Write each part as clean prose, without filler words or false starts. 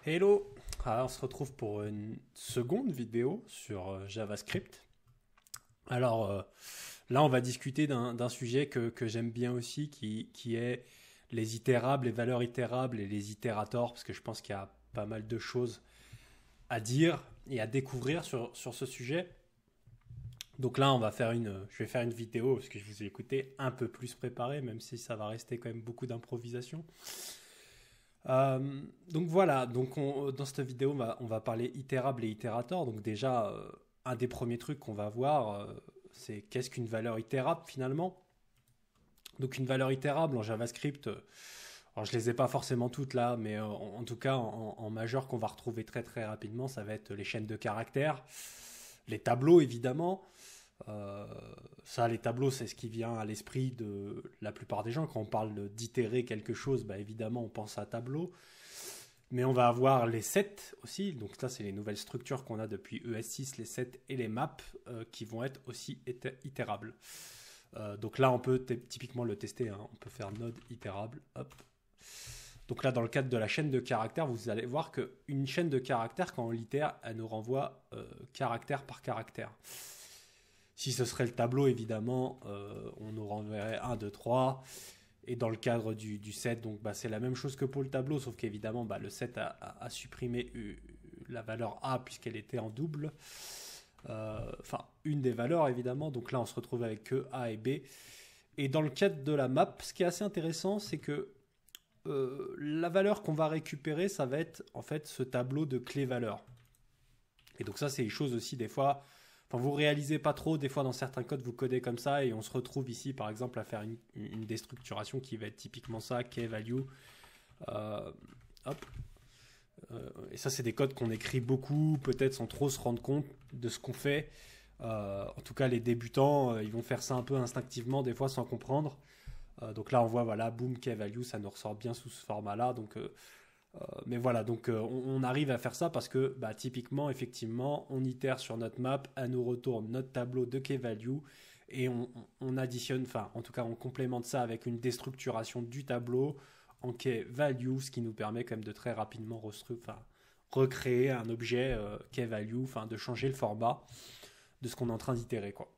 Hello. On se retrouve pour une seconde vidéo sur JavaScript. Alors là, on va discuter d'un sujet que j'aime bien aussi, qui est les itérables, les valeurs itérables et les itérators, parce que je pense qu'il y a pas mal de choses à dire et à découvrir sur ce sujet. Donc là, je vais faire une vidéo, parce que je vous ai écouté un peu plus préparé, même si ça va rester quand même beaucoup d'improvisation. Donc voilà, dans cette vidéo, on va parler itérable et itérateur. Donc déjà, un des premiers trucs qu'on va voir, c'est qu'est-ce qu'une valeur itérable finalement. Donc une valeur itérable en JavaScript, alors je les ai pas forcément toutes là, mais en tout cas en majeur qu'on va retrouver très très rapidement, ça va être les chaînes de caractères, les tableaux évidemment. Euh, Ça, les tableaux, c'est ce qui vient à l'esprit de la plupart des gens. Quand on parle d'itérer quelque chose, bah, évidemment, on pense à tableau. Mais on va avoir les sets aussi. Donc ça, c'est les nouvelles structures qu'on a depuis ES6, les sets et les maps, qui vont être aussi itérables. Donc là, on peut typiquement le tester, hein. On peut faire node itérable. Hop. Donc là, dans le cadre de la chaîne de caractères, vous allez voir qu'une chaîne de caractères, quand on l'itère, elle nous renvoie caractère par caractère. Si ce serait le tableau, évidemment, on nous renverrait 1, 2, 3. Et dans le cadre du set, donc bah, c'est la même chose que pour le tableau, sauf qu'évidemment, bah, le set a supprimé la valeur A puisqu'elle était en double. Enfin, une des valeurs, évidemment. Donc là, on se retrouve avec que A et B. Et dans le cadre de la map, ce qui est assez intéressant, c'est que la valeur qu'on va récupérer, ça va être en fait ce tableau de clés-valeurs. Et donc ça, c'est une chose aussi des fois. Enfin, vous réalisez pas trop, des fois dans certains codes, vous codez comme ça et on se retrouve ici, par exemple, à faire une déstructuration qui va être typiquement ça, key value. Euh, Hop. Et ça, c'est des codes qu'on écrit beaucoup, peut-être sans trop se rendre compte de ce qu'on fait. En tout cas, les débutants, ils vont faire ça un peu instinctivement, des fois sans comprendre. Donc là, on voit, voilà, boom, key value, ça nous ressort bien sous ce format-là. Donc mais voilà, donc on arrive à faire ça parce que bah, typiquement, effectivement, on itère sur notre map, elle nous retourne notre tableau de key value et on additionne, enfin en tout cas on complémente ça avec une déstructuration du tableau en key value, ce qui nous permet quand même de très rapidement recréer un objet key value, enfin de changer le format de ce qu'on est en train d'itérer quoi.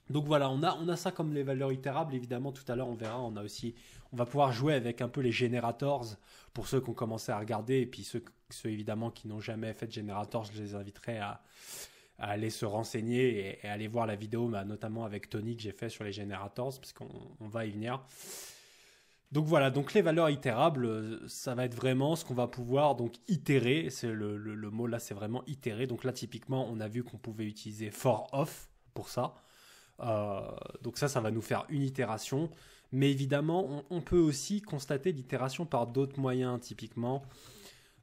Donc voilà, on a ça comme les valeurs itérables. Évidemment, tout à l'heure, on verra. On va pouvoir jouer avec un peu les generators pour ceux qui ont commencé à regarder. Et puis ceux évidemment qui n'ont jamais fait de generator, je les inviterai à aller se renseigner et aller voir la vidéo, bah, notamment avec Tony que j'ai fait sur les generators, parce qu'on va y venir. Donc voilà, donc les valeurs itérables, ça va être vraiment ce qu'on va pouvoir donc itérer. C'est le mot là, c'est vraiment itérer. Donc là, typiquement, on a vu qu'on pouvait utiliser for off pour ça. Donc ça va nous faire une itération. Mais évidemment, on peut aussi constater l'itération par d'autres moyens. Typiquement,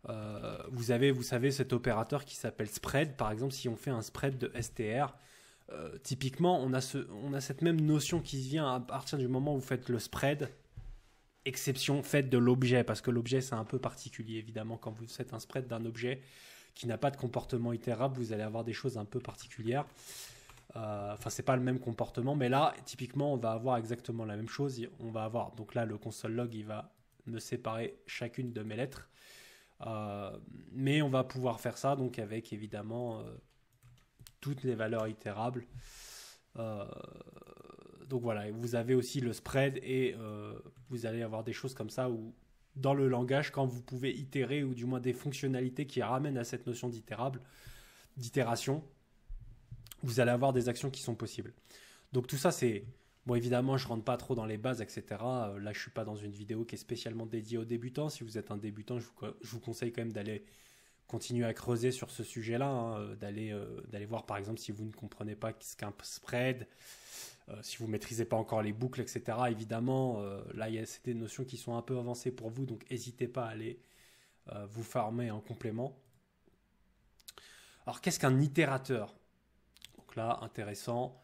vous savez, cet opérateur qui s'appelle spread. Par exemple, si on fait un spread de str, typiquement, on a cette même notion qui vient à partir du moment où vous faites le spread, exception faite de l'objet, parce que l'objet, c'est un peu particulier. Évidemment, quand vous faites un spread d'un objet qui n'a pas de comportement itérable, vous allez avoir des choses un peu particulières. Enfin, c'est pas le même comportement, mais là, typiquement, on va avoir exactement la même chose. On va avoir, donc là, le console log, il va me séparer chacune de mes lettres. Mais on va pouvoir faire ça, donc avec évidemment toutes les valeurs itérables. Euh, donc voilà, vous avez aussi le spread et vous allez avoir des choses comme ça où, dans le langage, quand vous pouvez itérer, ou du moins des fonctionnalités qui ramènent à cette notion d'itération, vous allez avoir des actions qui sont possibles. Donc tout ça, c'est... Bon, évidemment, je ne rentre pas trop dans les bases, etc. Là, je ne suis pas dans une vidéo qui est spécialement dédiée aux débutants. Si vous êtes un débutant, je vous conseille quand même d'aller continuer à creuser sur ce sujet-là, hein, d'aller voir, par exemple, si vous ne comprenez pas ce qu'un spread, si vous ne maîtrisez pas encore les boucles, etc. Évidemment, là, c'est des notions qui sont un peu avancées pour vous, donc n'hésitez pas à aller vous former en complément. Alors, qu'est-ce qu'un itérateur? Donc là, intéressant.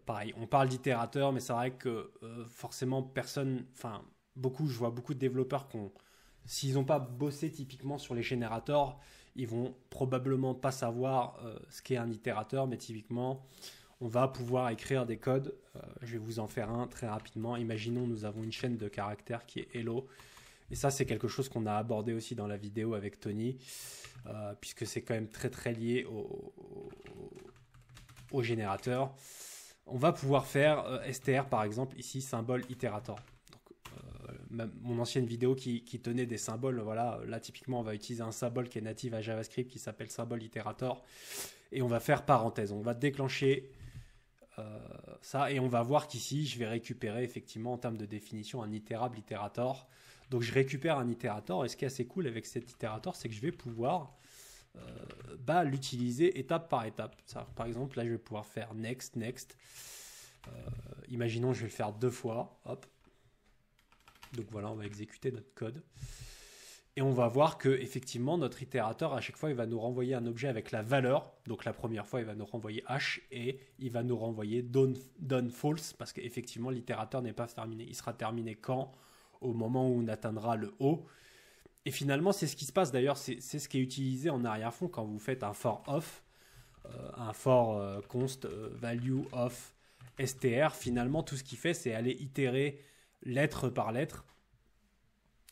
Pareil, on parle d'itérateur, mais c'est vrai que forcément, je vois beaucoup de développeurs s'ils n'ont pas bossé typiquement sur les générateurs, ils vont probablement pas savoir ce qu'est un itérateur, mais typiquement, on va pouvoir écrire des codes. Je vais vous en faire un très rapidement. Imaginons, nous avons une chaîne de caractères qui est hello, Et ça, c'est quelque chose qu'on a abordé aussi dans la vidéo avec Tony, puisque c'est quand même très très lié au générateur. On va pouvoir faire str par exemple, ici, symbole itérator. Mon ancienne vidéo qui tenait des symboles, voilà, là typiquement on va utiliser un symbole qui est natif à JavaScript qui s'appelle symbole itérator et on va faire parenthèse, on va déclencher ça et on va voir qu'ici je vais récupérer effectivement en termes de définition un itérable itérator. Donc je récupère un itérator et ce qui est assez cool avec cet itérator c'est que je vais pouvoir l'utiliser étape par étape. Par exemple là je vais pouvoir faire next, imaginons je vais le faire 2 fois, hop. Donc voilà, on va exécuter notre code. Et on va voir que effectivement notre itérateur, à chaque fois, il va nous renvoyer un objet avec la valeur. Donc la première fois, il va nous renvoyer H et il va nous renvoyer done false parce qu'effectivement, l'itérateur n'est pas terminé. Il sera terminé quand? Au moment où on atteindra le O. Et finalement, c'est ce qui se passe. D'ailleurs, c'est ce qui est utilisé en arrière-fond quand vous faites un for off, un for const value of str. Finalement, tout ce qu'il fait, c'est aller itérer lettre par lettre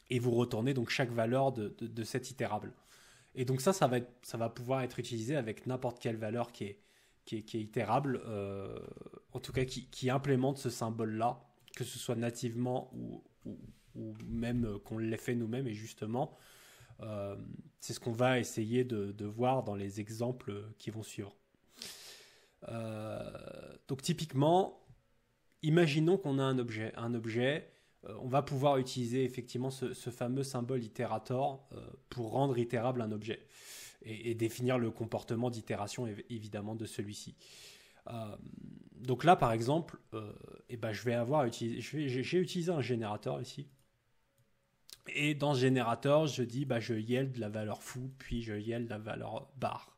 et vous retournez donc chaque valeur de cet itérable. Et donc ça va pouvoir être utilisé avec n'importe quelle valeur qui est itérable, en tout cas qui implémente ce symbole-là, que ce soit nativement ou même qu'on l'ait fait nous-mêmes. Et justement, c'est ce qu'on va essayer de voir dans les exemples qui vont suivre. Donc typiquement, imaginons qu'on a un objet, on va pouvoir utiliser effectivement ce fameux symbole itérator pour rendre itérable un objet et définir le comportement d'itération évidemment de celui-ci. Donc là par exemple, j'ai utilisé un générateur ici. Et dans ce générateur, je dis je yield la valeur foo, puis je yield la valeur bar.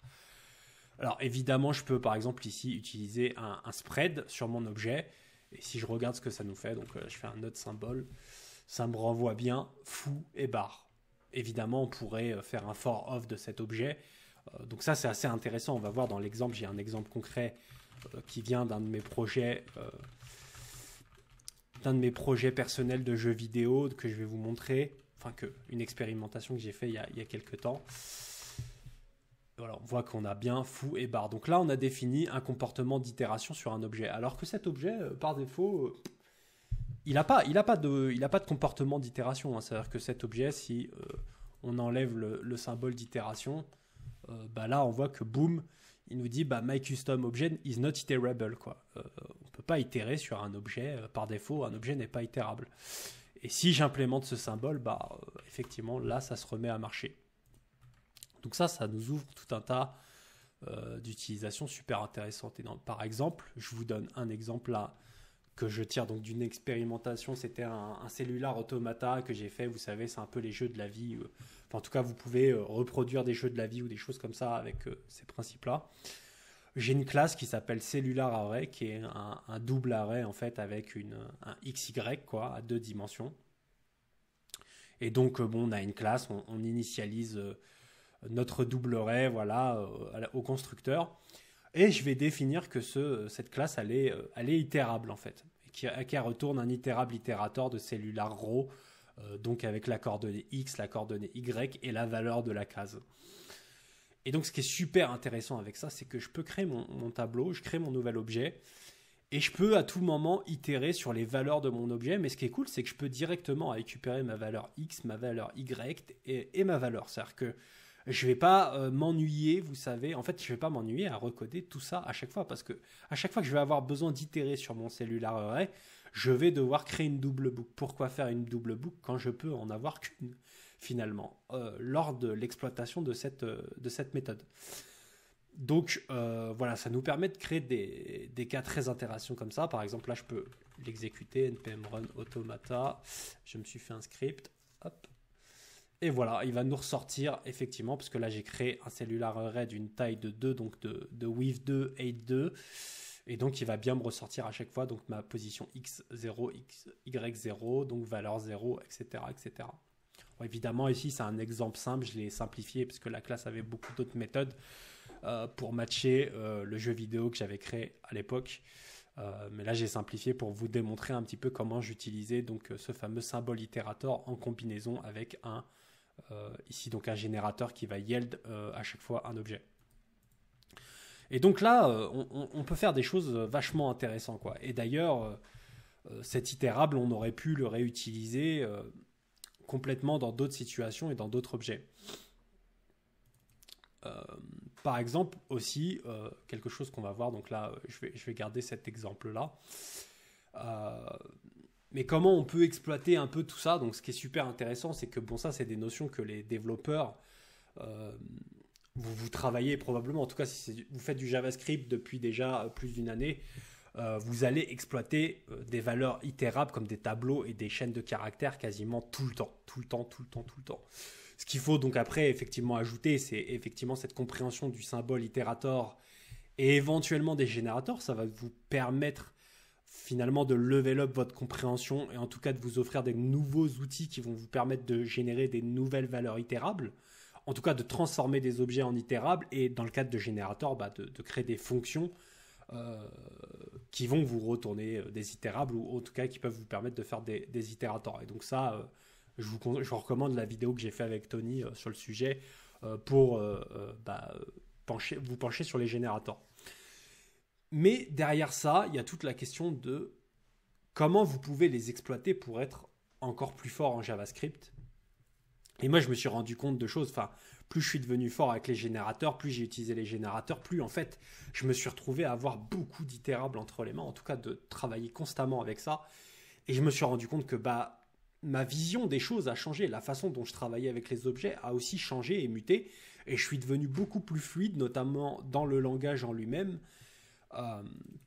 Alors évidemment, je peux par exemple ici utiliser un spread sur mon objet. Et si je regarde ce que ça nous fait, donc je fais un autre symbole, ça me renvoie bien foo et bar. Évidemment, on pourrait faire un for off de cet objet. Donc ça, c'est assez intéressant. On va voir dans l'exemple, j'ai un exemple concret qui vient d'un de mes projets personnels de jeux vidéo que je vais vous montrer. Enfin, une expérimentation que j'ai fait il y a quelques temps. Voilà, on voit qu'on a bien foo et bar. Donc là, on a défini un comportement d'itération sur un objet. Alors que cet objet, par défaut, il n'a pas de comportement d'itération. Hein. C'est-à-dire que cet objet, si on enlève le symbole d'itération, là, on voit que boum, il nous dit my custom object is not iterable. Quoi. On ne peut pas itérer sur un objet. Par défaut, un objet n'est pas itérable. Et si j'implémente ce symbole, effectivement, là, ça se remet à marcher. Donc ça nous ouvre tout un tas d'utilisations super intéressantes. Et par exemple, je vous donne un exemple là que je tire donc d'une expérimentation. C'était un cellular automata que j'ai fait. Vous savez, c'est un peu les jeux de la vie. En tout cas, vous pouvez reproduire des jeux de la vie ou des choses comme ça avec ces principes-là. J'ai une classe qui s'appelle cellular array, qui est un double array en fait avec un XY quoi, à 2 dimensions. Et donc, on a une classe, on initialise notre double array au constructeur et je vais définir que cette classe elle est itérable en fait qui retourne un itérable itérator de cellular row donc avec la coordonnée x, la coordonnée y et la valeur de la case. Et donc ce qui est super intéressant avec ça, c'est que je peux créer mon tableau, je crée mon nouvel objet et je peux à tout moment itérer sur les valeurs de mon objet. Mais ce qui est cool, c'est que je peux directement récupérer ma valeur x, ma valeur y et ma valeur. C'est-à-dire que je ne vais pas m'ennuyer, vous savez. En fait, je ne vais pas m'ennuyer à recoder tout ça à chaque fois. Parce que à chaque fois que je vais avoir besoin d'itérer sur mon cellular array, je vais devoir créer une double boucle. Pourquoi faire une double boucle quand je peux en avoir qu'une, finalement, lors de l'exploitation de cette méthode. Donc, voilà, ça nous permet de créer des cas très intéressants comme ça. Par exemple, là, je peux l'exécuter, npm run automata. Je me suis fait un script. Hop. Et voilà, il va nous ressortir effectivement, parce que là j'ai créé un cellular array d'une taille de 2, donc de width 2, height 2. Et donc il va bien me ressortir à chaque fois donc ma position x0, y0, donc valeur 0, etc. etc. Bon, évidemment ici c'est un exemple simple, je l'ai simplifié parce que la classe avait beaucoup d'autres méthodes pour matcher le jeu vidéo que j'avais créé à l'époque. Mais là, j'ai simplifié pour vous démontrer un petit peu comment j'utilisais donc ce fameux symbole itérator en combinaison avec ici donc un générateur qui va yield à chaque fois un objet. Et donc là, on peut faire des choses vachement intéressantes, quoi. Et d'ailleurs, cet itérable, on aurait pu le réutiliser complètement dans d'autres situations et dans d'autres objets. Par exemple aussi quelque chose qu'on va voir, donc là je vais garder cet exemple là, mais comment on peut exploiter un peu tout ça. Donc ce qui est super intéressant, c'est que bon, ça c'est des notions que les développeurs vous travaillez probablement, en tout cas si vous faites du JavaScript depuis déjà plus d'une année, vous allez exploiter des valeurs itérables comme des tableaux et des chaînes de caractères quasiment tout le temps. Ce qu'il faut donc après effectivement ajouter, c'est effectivement cette compréhension du symbole itérator et éventuellement des générateurs. Ça va vous permettre finalement de level up votre compréhension et en tout cas de vous offrir des nouveaux outils qui vont vous permettre de générer des nouvelles valeurs itérables. En tout cas de transformer des objets en itérables et dans le cadre de générateurs, de créer des fonctions qui vont vous retourner des itérables ou en tout cas qui peuvent vous permettre de faire des itérators. Et donc ça... Je vous recommande la vidéo que j'ai fait avec Tony sur le sujet pour vous pencher sur les générateurs. Mais derrière ça, il y a toute la question de comment vous pouvez les exploiter pour être encore plus fort en JavaScript. Et moi, je me suis rendu compte de choses. Enfin, plus je suis devenu fort avec les générateurs, plus j'ai utilisé les générateurs, plus en fait, je me suis retrouvé à avoir beaucoup d'itérables entre les mains, en tout cas de travailler constamment avec ça. Et je me suis rendu compte que ma vision des choses a changé, la façon dont je travaillais avec les objets a aussi changé et muté, et je suis devenu beaucoup plus fluide, notamment dans le langage en lui-même.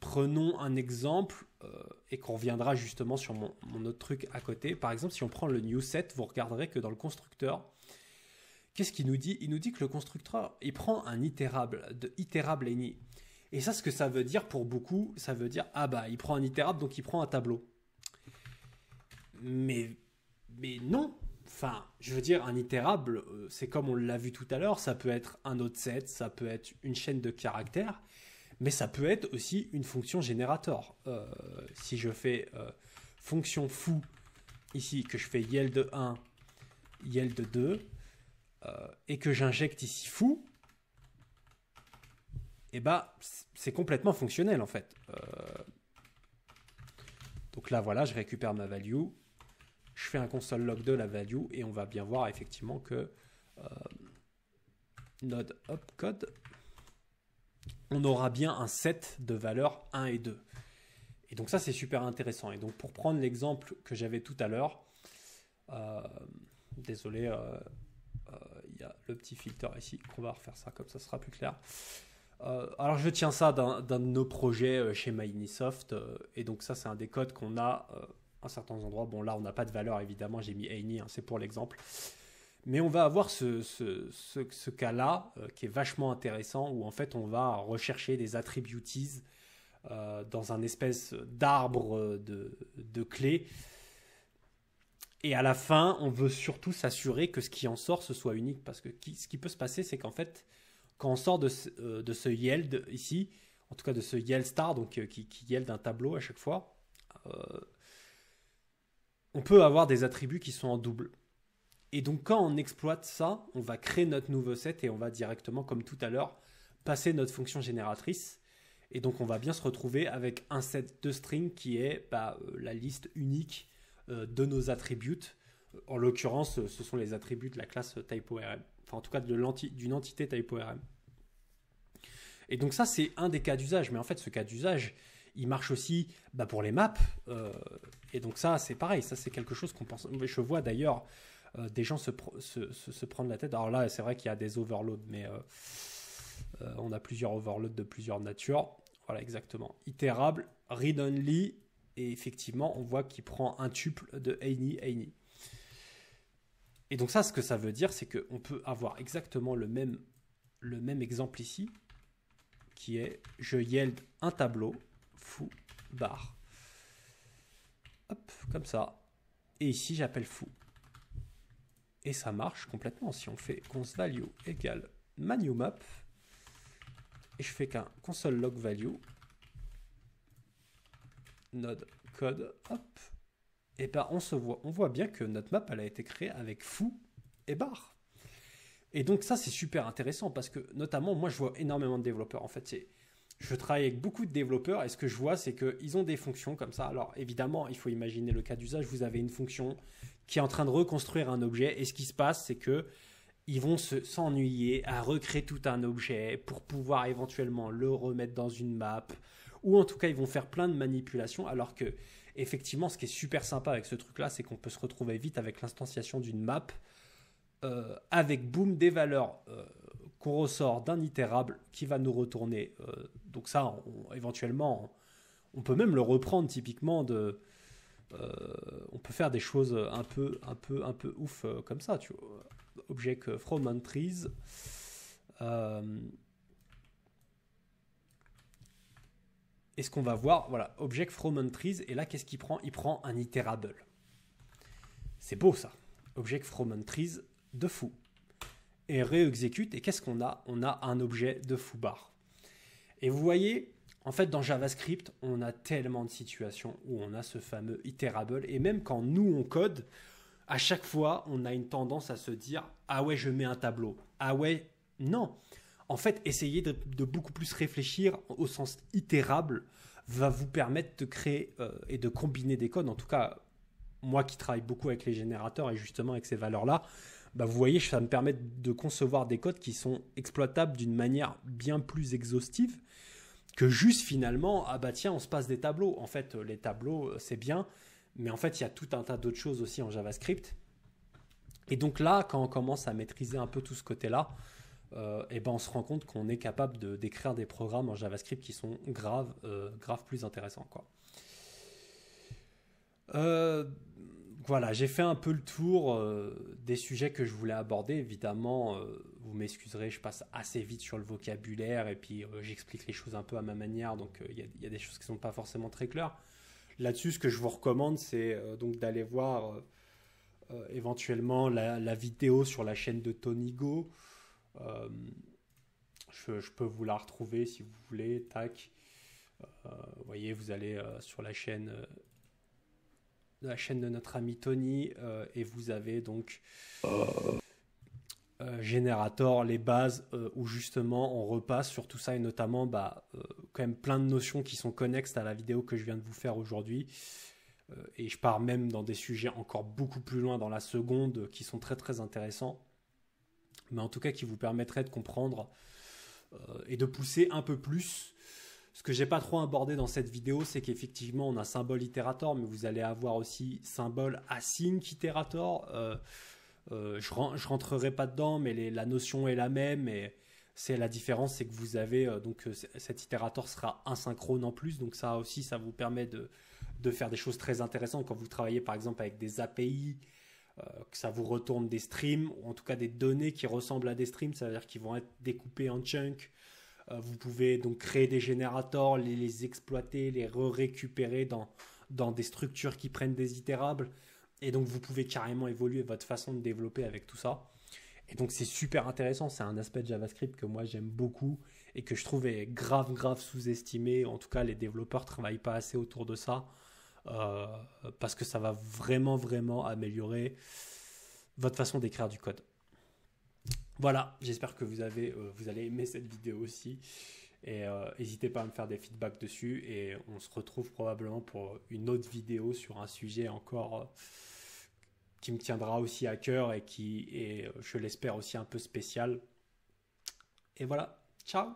Prenons un exemple, et qu'on reviendra justement sur mon autre truc à côté. Par exemple, si on prend le new set, vous regarderez que dans le constructeur, qu'est-ce qu'il nous dit? Il nous dit que le constructeur, il prend un itérable, de itérable any. Et ça, ce que ça veut dire pour beaucoup, ça veut dire, il prend un itérable, donc il prend un tableau. Mais non, enfin, je veux dire, un itérable, c'est comme on l'a vu tout à l'heure, ça peut être un autre set, ça peut être une chaîne de caractères, mais ça peut être aussi une fonction générateur. Si je fais fonction foo, ici, que je fais yield 1, yield 2, et que j'injecte ici foo, et c'est complètement fonctionnel en fait. Donc là, voilà, je récupère ma value. Je fais un console log de la value et on va bien voir effectivement que node opcode, on aura bien un set de valeurs 1 et 2. Et donc ça, c'est super intéressant. Et donc pour prendre l'exemple que j'avais tout à l'heure, désolé, il y a le petit filter ici, qu'on va refaire ça comme ça sera plus clair. Alors je tiens ça d'un de nos projets chez Microsoft, et donc ça c'est un des codes qu'on a à certains endroits. Bon là on n'a pas de valeur évidemment, j'ai mis any, c'est pour l'exemple. Mais on va avoir ce cas-là qui est vachement intéressant, où en fait on va rechercher des attributes dans un espèce d'arbre de clés. Et à la fin, on veut surtout s'assurer que ce qui en sort, ce soit unique. Parce que ce qui peut se passer, c'est qu'en fait, quand on sort de ce yield ici, en tout cas de ce yield star, donc qui yield un tableau à chaque fois, on peut avoir des attributs qui sont en double. Et donc quand on exploite ça, on va créer notre nouveau set et on va directement, comme tout à l'heure, passer notre fonction génératrice. Et donc on va bien se retrouver avec un set de string qui est la liste unique de nos attributs. En l'occurrence, ce sont les attributs de la classe TypeORM. Enfin, en tout cas, d'une entité TypeORM. Et donc ça, c'est un des cas d'usage. Mais en fait, ce cas d'usage, il marche aussi pour les maps. Et donc ça, c'est pareil. Ça, c'est quelque chose qu'on pense. Je vois d'ailleurs des gens se prendre la tête. Alors là, c'est vrai qu'il y a des overloads, mais on a plusieurs overloads de plusieurs natures. Voilà, exactement. Itérable, read-only. Et effectivement, on voit qu'il prend un tuple de any. Et donc ça, ce que ça veut dire, c'est qu'on peut avoir exactement le même exemple ici, qui est je yield un tableau, foo, bar. Hop, comme ça. Et ici, j'appelle foo. Et ça marche complètement. Si on fait const value égale manewMap, et je fais qu'un console log value, node code, hop, et ben on voit bien que notre map elle a été créée avec foo et bar. Et donc ça c'est super intéressant parce que notamment moi je vois énormément de développeurs. En fait je travaille avec beaucoup de développeurs et ce que je vois c'est qu'ils ont des fonctions comme ça. Alors évidemment il faut imaginer le cas d'usage, vous avez une fonction qui est en train de reconstruire un objet et ce qui se passe c'est que ils vont s'ennuyer à recréer tout un objet pour pouvoir éventuellement le remettre dans une map, ou en tout cas ils vont faire plein de manipulations, alors que effectivement ce qui est super sympa avec ce truc là c'est qu'on peut se retrouver vite avec l'instanciation d'une map avec boom des valeurs qu'on ressort d'un itérable qui va nous retourner. Donc ça éventuellement on peut même le reprendre typiquement on peut faire des choses un peu ouf comme ça, tu vois. Object from entries. Et ce qu'on va voir, voilà, object from entries. Et là, qu'est-ce qu'il prend? Il prend un itérable. C'est beau ça. Object from entries de foo. Et réexécute. Et qu'est-ce qu'on a? On a un objet de foo bar. Et vous voyez, en fait, dans JavaScript, on a tellement de situations où on a ce fameux itérable. Et même quand nous, on code, à chaque fois, on a une tendance à se dire « Ah ouais, je mets un tableau. Ah ouais, non. » En fait, essayer de beaucoup plus réfléchir au sens itérable va vous permettre de créer et de combiner des codes. En tout cas, moi qui travaille beaucoup avec les générateurs et justement avec ces valeurs-là, bah vous voyez, ça me permet de concevoir des codes qui sont exploitables d'une manière bien plus exhaustive que juste finalement, ah bah tiens, on se passe des tableaux. En fait, les tableaux, c'est bien, mais en fait, il y a tout un tas d'autres choses aussi en JavaScript. Et donc là, quand on commence à maîtriser un peu tout ce côté-là, et ben on se rend compte qu'on est capable d'écrire des programmes en JavaScript qui sont grave plus intéressants, quoi. Voilà, j'ai fait un peu le tour des sujets que je voulais aborder. Évidemment, vous m'excuserez, je passe assez vite sur le vocabulaire et puis j'explique les choses un peu à ma manière, donc il y a des choses qui ne sont pas forcément très claires. Là-dessus, ce que je vous recommande, c'est donc d'aller voir éventuellement la vidéo sur la chaîne de Tonigo. Je peux vous la retrouver si vous voulez. Tac. Vous voyez, vous allez sur la chaîne de notre ami Tony et vous avez donc Generator, les bases où justement on repasse sur tout ça et notamment quand même plein de notions qui sont connexes à la vidéo que je viens de vous faire aujourd'hui. Et je pars même dans des sujets encore beaucoup plus loin dans la seconde qui sont très très intéressants, mais en tout cas qui vous permettraient de comprendre et de pousser un peu plus. Ce que j'ai pas trop abordé dans cette vidéo, c'est qu'effectivement on a symbole itérator, mais vous allez avoir aussi symbole async itérator. Je rentrerai pas dedans, mais la notion est la même. Et la différence, c'est que vous avez donc cet itérator sera asynchrone en plus, donc ça aussi, ça vous permet de faire des choses très intéressantes quand vous travaillez par exemple avec des API, que ça vous retourne des streams, ou en tout cas des données qui ressemblent à des streams, c'est-à-dire qu'ils vont être découpés en chunks. Vous pouvez donc créer des générateurs, les exploiter, les récupérer dans des structures qui prennent des itérables. Et donc, vous pouvez carrément évoluer votre façon de développer avec tout ça. Et donc, c'est super intéressant. C'est un aspect de JavaScript que moi, j'aime beaucoup et que je trouve est grave sous-estimé. En tout cas, les développeurs ne travaillent pas assez autour de ça parce que ça va vraiment améliorer votre façon d'écrire du code. Voilà, j'espère que vous allez aimer cette vidéo aussi. Et n'hésitez pas à me faire des feedbacks dessus. Et on se retrouve probablement pour une autre vidéo sur un sujet encore qui me tiendra aussi à cœur et qui est, je l'espère, aussi un peu spécial. Et voilà, ciao!